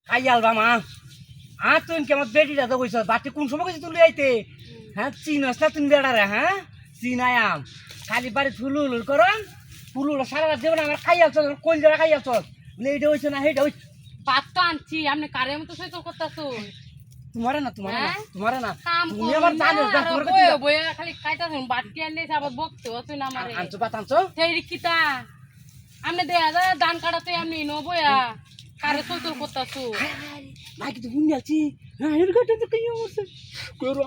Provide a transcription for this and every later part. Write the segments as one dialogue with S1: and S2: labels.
S1: খাই আলবা মা তুই কেমন বেটিটা তো কইছ বাটি কোন সময় কইছ তুই আইতে হ্যাঁ চিনস না তুমি বেড়ারে হ্যাঁ চিনায়াম খালি বাড়ি ফুলুল করন ফুলুল সারা রাত দেবেন আমার খাই আলছ কোন জায়গা খাই আলছ এইটা হইছে না সেইটা হইছে
S2: ভাত তো আনছি আপনি কারের মতো সইকল করতেছো
S1: তোমারে না তোমারে না
S2: কাম
S1: তুমি আমার জানো না তোমার কথা
S2: বইয়া বইয়া খালি খাইতাছুন বাটি আনলে আবার বকতে হচ্ছে না আমারে
S1: আনছো বাত আনছো
S2: সেই রিকিতা আপনি দেয়া যা ধান কাটাতে আপনি নো বইয়া কারে সইকল করতেছো
S1: ভাই কিন্তু শুনি আছি হ্যাঁ এর গাটা তো কই হচ্ছে কইরো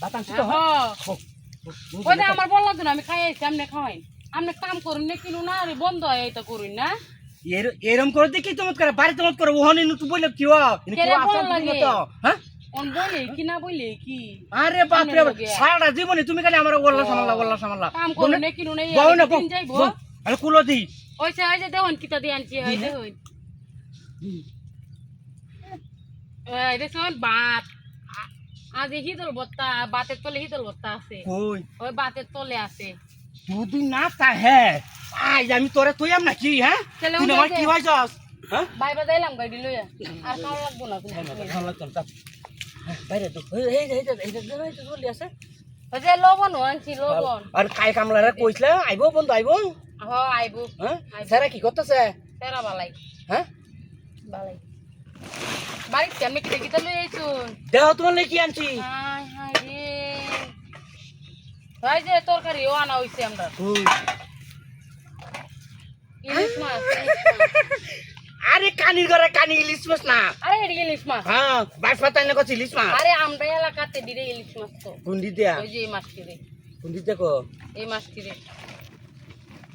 S1: বাত আনছো তো
S2: ওই যে আমার বললাম তো না আমি খাই আইছি আপনি খাওয়াই আপনি কাম করুন না কিনো না আরে বন্ধ হয় এইটা করুন না
S1: এরম করে দেখি চমৎ করে বাড়ি চমৎ করে ওহনে তুই বলে কি হ্যাঁ
S2: অন বলে কি না বলে কি
S1: আরে বাপ রে সারা জীবনে তুমি খালি আমার ওল্লা সামাল্লা
S2: কাম করুন না কিনো না দিন যাইবো
S1: আরে কুলো দি
S2: ওই যে দেখুন কিতা দিয়ে আনছি হয় দেখুন এই দেখুন ভাত আজ হিদল বত্তা বাতের তলে হিদল বত্তা আছে
S1: কই
S2: ওই বাতের তলে আছে
S1: তুই না তা হ্যাঁ আজ আমি তোরে তুইয়াম নাকি হ্যাঁ
S2: চলে
S1: তুই আমার কি হইছস হ্যাঁ
S2: বাইবা যাইলাম গাড়ি লইয়া আর খাওয়া লাগবো না
S1: ভালো লাগতো না বাইরে তো এই চলি আছে
S2: ওই যে লবণ আনছি লবণ
S1: আর কাই কামলারে কইছলা আইবো বন্ধু আইবো
S2: হ আইবো
S1: হ্যাঁ সারা কি করতেছে
S2: তেরা বালাই
S1: হ্যাঁ
S2: বালাই বাড়িতে আমি কিটা কিটা লই আইছুন
S1: দেহ তোমার কি আনছি
S2: হাই হাই রে ভাই যে তরকারি ও আনা হইছে আমরা ইলিশ মাছ
S1: আরে কানির ঘরে কানি ইলিশ মাছ না
S2: আরে এডি ইলিশ মাছ
S1: হ্যাঁ বাইশ পাতা না কত ইলিশ মাছ
S2: আরে আমরা এলাকাতে দিরে ইলিশ মাছ তো
S1: গুন্ডি দিয়া
S2: ওই যে এই মাছটি রে
S1: গুন্ডি দেখো
S2: এই মাছটি রে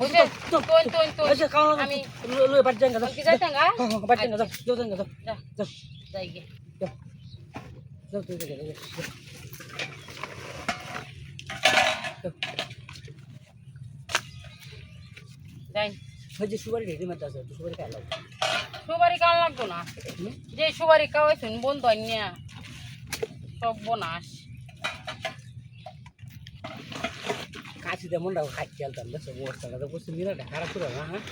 S2: বুঝে তো
S1: আচ্ছা কাও
S2: আমি
S1: লই বাট যাঙ্গা
S2: কি যাইতাঙ্গা
S1: বাট যাঙ্গা যাও যাঙ্গা যাও
S2: যা যাই গে
S1: যাও তুই যাও
S2: যাই
S1: ওই যে সুবারি রেডি মাছ আছে সুবারি খাই লাও
S2: সুবারি কাল লাগতো না যে সুবারি খাওয়াইছুন বন্ধ হয় না সব বনাস
S1: কাছি দেমন দাও খাই খেলতাম না সব অবস্থা তো বসে মিনাটা খারাপ করে না হ্যাঁ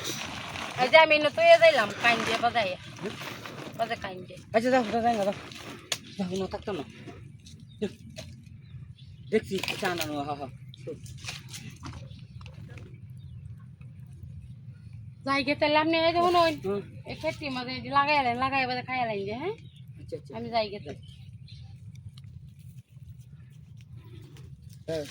S2: এই যে আমি তো এ যাইলাম কাইন দিয়ে বাজাই কাইন দিয়ে
S1: আচ্ছা যাও যাঙ্গা যাও যাও না থাকতাম না দেখছি চানা নো হা হা
S2: যাই গে তাহলে আপনি এই দেখুন ওই এই খেতি মাঝে লাগাই বাজে খাই লাইন যে হ্যাঁ
S1: আচ্ছা আচ্ছা
S2: আমি যাই গে
S1: হ্যাঁ